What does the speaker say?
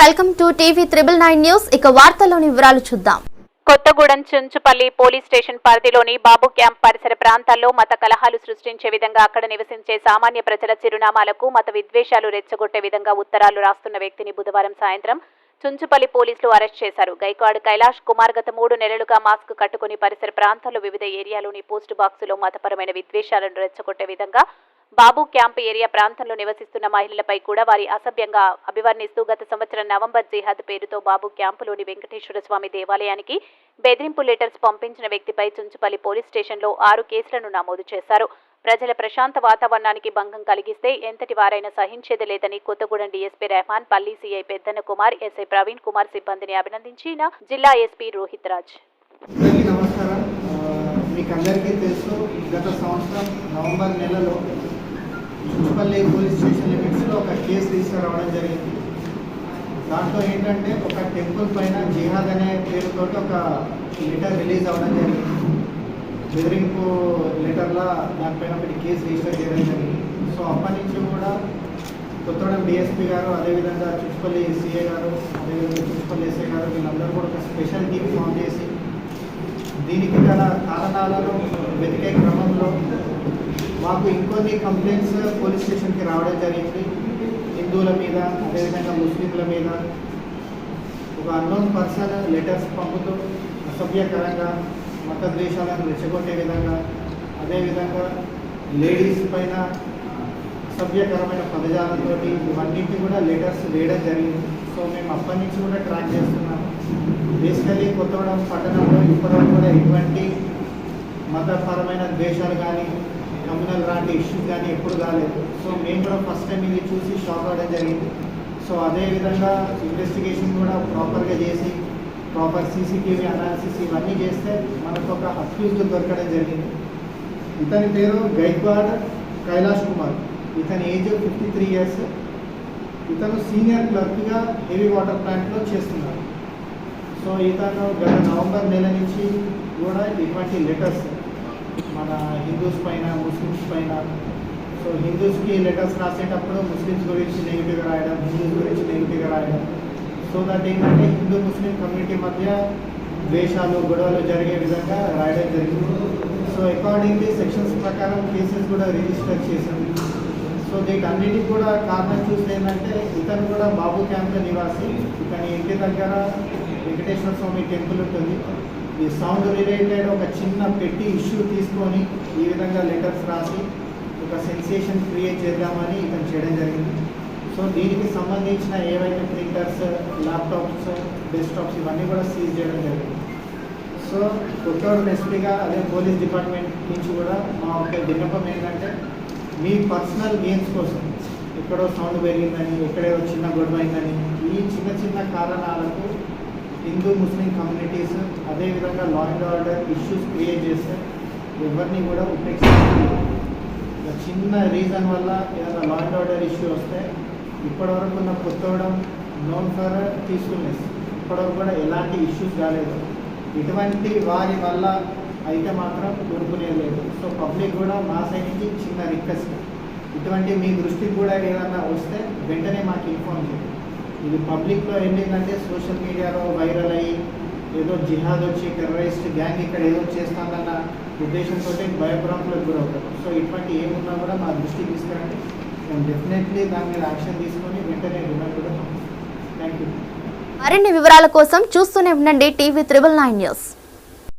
Welcome to TV 999 news. ఇక వార్తల్లోని వివరాలు చూద్దాం. కొత్తగూడెం చుంచుపల్లి పోలీస్ స్టేషన్ పరిధిలోని బాబు క్యాంప్ పరిసర ప్రాంతాల్లో మత కలహాలు సృష్టించే విధంగా అక్కడ నివసించే సామాన్య ప్రజల చిరునామాలకు మత విద్వేషాలు రెచ్చగొట్టే విధంగా ఉత్తరాలు రాస్తున్న వ్యక్తిని బుధవారం సాయంత్రం చుంచుపల్లి పోలీసులు అరెస్ట్ చేశారు. గైక్వాడ్ కైలాష్ కుమార్ గత 3 నెలలుగా మాస్క్ కట్టుకుని పరిసర ప్రాంతాల్లో వివిధ ఏరియాలోని పోస్ట్ బాక్సులో మతపరమైన విద్వేషాలను రెచ్చగొట్టే విధంగా బాబు క్యాంప్ ఏరియా ప్రాంతంలో నివసిస్తున్న మహిళలపై కూడా వారి అసభ్యంగా అభివర్ణిస్తూ గత సంవత్సరం నవంబర్ జిహాద్ పేరుతో బాబు క్యాంపులోని వెంకటేశ్వర స్వామి దేవాలయానికి బెదిరింపు లెటర్స్ పంపించిన వ్యక్తిపై చుంచుపల్లి పోలీస్ స్టేషన్లో 6 కేసులను నమోదు చేశారు. ప్రజల ప్రశాంత వాతావరణానికి భంగం కలిగిస్తే ఎంతటి వారైనా సహించేది లేదని కొత్తగూడెం డీఎస్పీ రెహమాన్, పల్లి సీఐ పెద్దన కుమార్, ఎస్ఐ ప్రవీణ్ కుమార్ సిబ్బందిని అభినందించిన జిల్లా ఎస్పీ రోహిత్ రాజ్. మీకందరికీ తెలుసు, గత సంవత్సరం నవంబర్ నెలలో చుంచుపల్లి పోలీస్ స్టేషన్ లిమిట్స్లో ఒక కేసు తీసుకురావడం జరిగింది. దాంట్లో ఏంటంటే ఒక టెంపుల్ పైన జిహాద్ అనే పేరుతో ఒక లెటర్ రిలీజ్ అవ్వడం జరిగింది. బెదిరింపు లెటర్లా దానిపైన ఒకటి కేసు రిజిస్టర్ చేయడం జరిగింది. సో అప్పటి నుంచి కూడా కొత్తగూడెం డిఎస్పీ గారు, అదేవిధంగా చుంచుపల్లి సిఐ గారు, అదేవిధంగా చుంచుపల్లి ఎస్ఐ గారు వీళ్ళందరూ కూడా ఒక స్పెషల్ టీమ్ ఫామ్ చేసి దీనికి గల కారణాలను వెతికే క్రమంలో మాకు ఇంకొన్ని కంప్లైంట్స్ పోలీస్ స్టేషన్కి రావడం జరిగింది. హిందువుల మీద, అదేవిధంగా ముస్లింల మీద ఒక అన్నోన్ పర్సన్ లెటర్స్ పంపుతూ అసభ్యకరంగా మత ద్వేషాలను రెచ్చగొట్టే విధంగా, అదేవిధంగా లేడీస్ పైన అసభ్యకరమైన పదజాలంతో ఇవన్నింటినీ కూడా లెటర్స్ వేయడం జరిగింది. సో మేము అప్పటి నుంచి కూడా ట్రాక్ చేస్తున్నాము. బేసికలీ కొత్తగూడెం పట్టణంలో ఇప్పటివరకు కూడా ఎటువంటి మతపరమైన ద్వేషాలు కానీ, కమ్యూనల్ లాంటి ఇష్యూస్ కానీ ఎప్పుడు కాలేదు. సో మేము కూడా ఫస్ట్ టైం ఇది చూసి షాక్ అవ్వడం జరిగింది. సో అదేవిధంగా ఇన్వెస్టిగేషన్ కూడా ప్రాపర్గా చేసి ప్రాపర్ సీసీటీవీ అనాలిసిస్ ఇవన్నీ చేస్తే మనకు ఒక అక్యూజ్డ్ దొరకడం జరిగింది. ఇతని పేరు గైక్వాడ్ కైలాష్ కుమార్. ఇతని ఏజ్ 53 years. ఇతను సీనియర్ క్లర్క్గా హెవీ వాటర్ ప్లాంట్లో చేస్తున్నారు. సో ఇతను గత నవంబర్ నెల నుంచి కూడా ఇటువంటి లెటర్స్ మన హిందూస్ పైన, ముస్లిమ్స్ పైన, సో హిందూస్కి లెటర్స్ రాసేటప్పుడు ముస్లిమ్స్ గురించి నెగిటివ్గా రాయడం, హిందూస్ గురించి నెగిటివ్గా రాయడం, సో దట్ ఏంటంటే హిందూ ముస్లిం కమ్యూనిటీ మధ్య ద్వేషాలు, గొడవలు జరిగే విధంగా రాయడం జరిగింది. సో అకార్డింగ్లీ సెక్షన్స్ ప్రకారం కేసెస్ కూడా రిజిస్టర్ చేసింది. సో వీటన్నిటికి కూడా కారణం చూస్తే ఏంటంటే ఇతను కూడా బాబు క్యాంప్ నివాసి. ఇతని ఇంటి దగ్గర వెంకటేశ్వర స్వామి టెంపుల్ ఉంటుంది. ఈ సౌండ్ రిలేటెడ్ ఒక చిన్న పెట్టి ఇష్యూ తీసుకొని ఈ విధంగా లెటర్స్ రాసి ఒక సెన్సేషన్ క్రియేట్ చేద్దామని ఇతను చేయడం జరిగింది. సో దీనికి సంబంధించిన ఏవైతే ప్రింటర్స్, ల్యాప్టాప్స్, డెస్క్టాప్స్ ఇవన్నీ కూడా సీజ్ చేయడం జరిగింది. సో కొత్తగూడెం ఎస్పీగా అదే పోలీస్ డిపార్ట్మెంట్ నుంచి కూడా మా ఒక విన్నపం ఏంటంటే మీ పర్సనల్ గెయిన్స్ కోసం ఎక్కడో సౌండ్ పెరిగిందని, ఎక్కడో చిన్న గొడవ అయిందని, ఈ చిన్న చిన్న కారణాలకు హిందూ ముస్లిం కమ్యూనిటీస్ అదేవిధంగా law and order issues create చేస్తే ఎవరిని కూడా ఉపేక్షించాలి. చిన్న రీజన్ వల్ల ఏదైనా లా అండ్ ఆర్డర్ ఇష్యూ వస్తే ఇప్పటివరకు ఉన్న కొత్తగూడెం నోన్ ఫర్ పీస్ఫుల్నెస్, ఇప్పటివరకు కూడా ఎలాంటి ఇష్యూస్ కాలేదు. ఇటువంటి వారి వల్ల అయితే మాత్రం ఊరుకునేది లేదు. సో పబ్లిక్ కూడా మా సైడ్ నుంచి చిన్న రిక్వెస్ట్, ఇటువంటి మీ దృష్టికి కూడా ఏదన్నా వస్తే వెంటనే మాకు ఇన్ఫార్మ్ చేయండి. ఇది పబ్లిక్లో ఏంటంటే సోషల్ మీడియాలో వైరల్ అయ్యి ఏదో జిహాద్ వచ్చి టెర్రరిస్ట్ గ్యాంగ్ ఇక్కడ ఏదో చేస్తామన్న ఉద్దేశంతో భయభ్రాంతులకు గురవుతారు. సో ఇటువంటి ఏమున్నా కూడా మా దృష్టికి తీసుకురండి. మేము డెఫినెట్లీ దాని మీద యాక్షన్ తీసుకొని వెంటనే రిమాండ్ కూడా పంపిస్తాం. Thank you. మరిన్ని వివరాల కోసం చూస్తూనే ఉండండి టీవీ 999 న్యూస్.